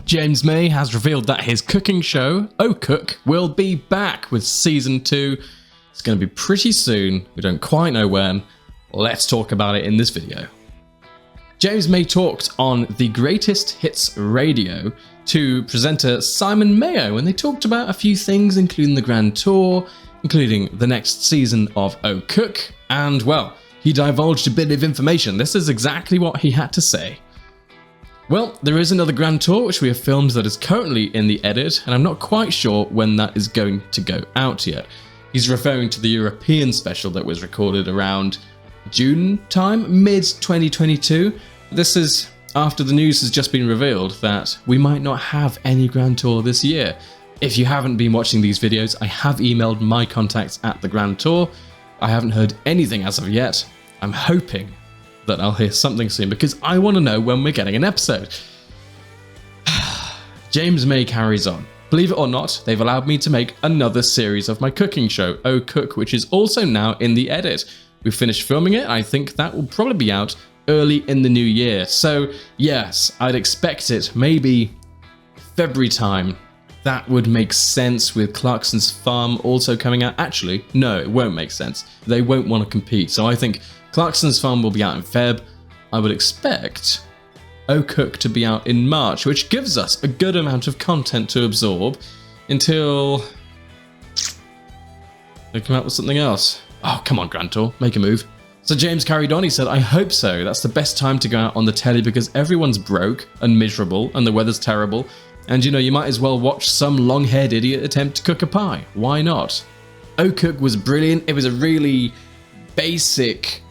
James May has revealed that his cooking show, Oh Cook, will be back with season 2. It's going to be pretty soon. We don't quite know when. Let's talk about it in this video. James May talked on the Greatest Hits Radio to presenter Simon Mayo, and they talked about a few things, including the Grand Tour, including the next season of Oh Cook, and well, he divulged a bit of information. This is exactly what he had to say. Well, there is another Grand Tour which we have filmed that is currently in the edit, and I'm not quite sure when that is going to go out yet. He's referring to the European special that was recorded around June time, mid-2022. This is after the news has just been revealed that we might not have any Grand Tour this year. If you haven't been watching these videos, I have emailed my contacts at the Grand Tour. I haven't heard anything as of yet. I'm hoping that I'll hear something soon because I want to know when we're getting an episode. James May carries on. Believe it or not, they've allowed me to make another series of my cooking show, Oh Cook, which is also now in the edit. We've finished filming it. I think that will probably be out early in the new year. So yes, I'd expect it maybe February time. That would make sense with Clarkson's Farm also coming out. Actually, no, it won't make sense. They won't want to compete. So I think Clarkson's Farm will be out in Feb. I would expect Oh Cook to be out in March, which gives us a good amount of content to absorb until they come out with something else. Oh, come on, Grand Tour, make a move. So James carried on, he said, I hope so. That's the best time to go out on the telly because everyone's broke and miserable and the weather's terrible. And you know, you might as well watch some long-haired idiot attempt to cook a pie. Why not? Oh Cook was brilliant. It was a really basic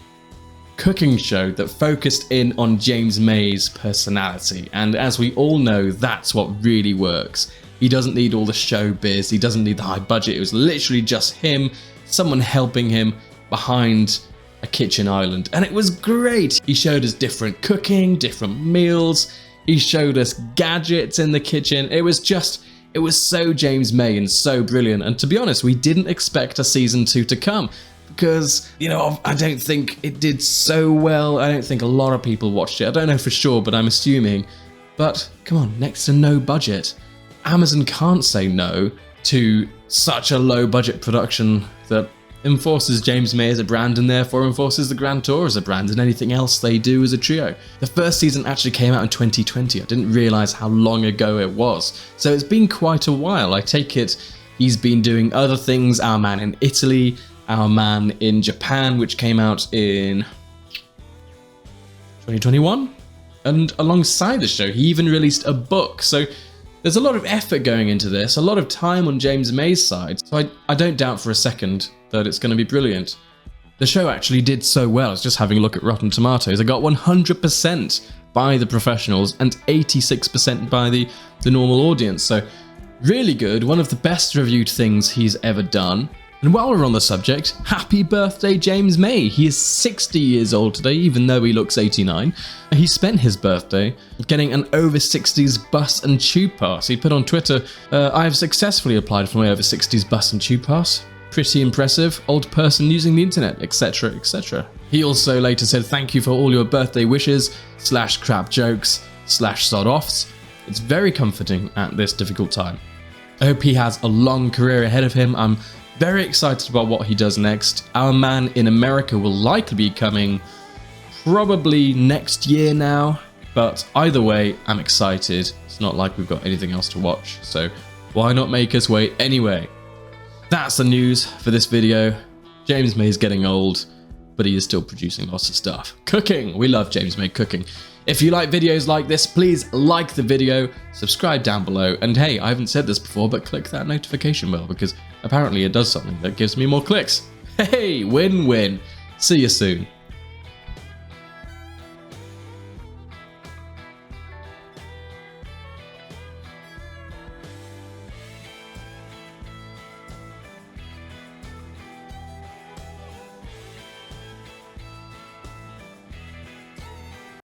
cooking show that focused in on James May's personality. And as we all know, that's what really works. He doesn't need all the showbiz. He doesn't need the high budget. It was literally just him, someone helping him behind a kitchen island. And it was great. He showed us different cooking, different meals. He showed us gadgets in the kitchen. It was so James May and so brilliant. And to be honest, we didn't expect a season 2 to come because, you know, I don't think it did so well. I don't think a lot of people watched it. I don't know for sure, but I'm assuming. But come on, next to no budget, Amazon can't say no to such a low budget production that enforces James May as a brand and therefore enforces the Grand Tour as a brand and anything else they do as a trio. The first season actually came out in 2020. I didn't realise how long ago it was. So it's been quite a while. I take it he's been doing other things. Our Man in Italy, Our Man in Japan, which came out in 2021. And alongside the show, he even released a book. So there's a lot of effort going into this, a lot of time on James May's side. So I don't doubt for a second that it's going to be brilliant. The show actually did so well. I was just having a look at Rotten Tomatoes. It got 100% by the professionals and 86% by the normal audience. So really good. One of the best reviewed things he's ever done. And while we're on the subject, happy birthday, James May. He is 60 years old today, even though he looks 89. He spent his birthday getting an over 60s bus and tube pass. He put on Twitter, I have successfully applied for my over 60s bus and tube pass. Pretty impressive, old person using the internet, etc, etc. He also later said, thank you for all your birthday wishes, / crap jokes, / sod offs. It's very comforting at this difficult time. I hope he has a long career ahead of him. I'm very excited about what he does next. Our Man in America will likely be coming probably next year now, but either way, I'm excited. It's not like we've got anything else to watch, so why not make us wait anyway? That's the news for this video. James May is getting old, but he is still producing lots of stuff. Cooking! We love James May cooking. If you like videos like this, please like the video, subscribe down below, and hey, I haven't said this before, but click that notification bell because apparently it does something that gives me more clicks. Hey, win-win. See you soon.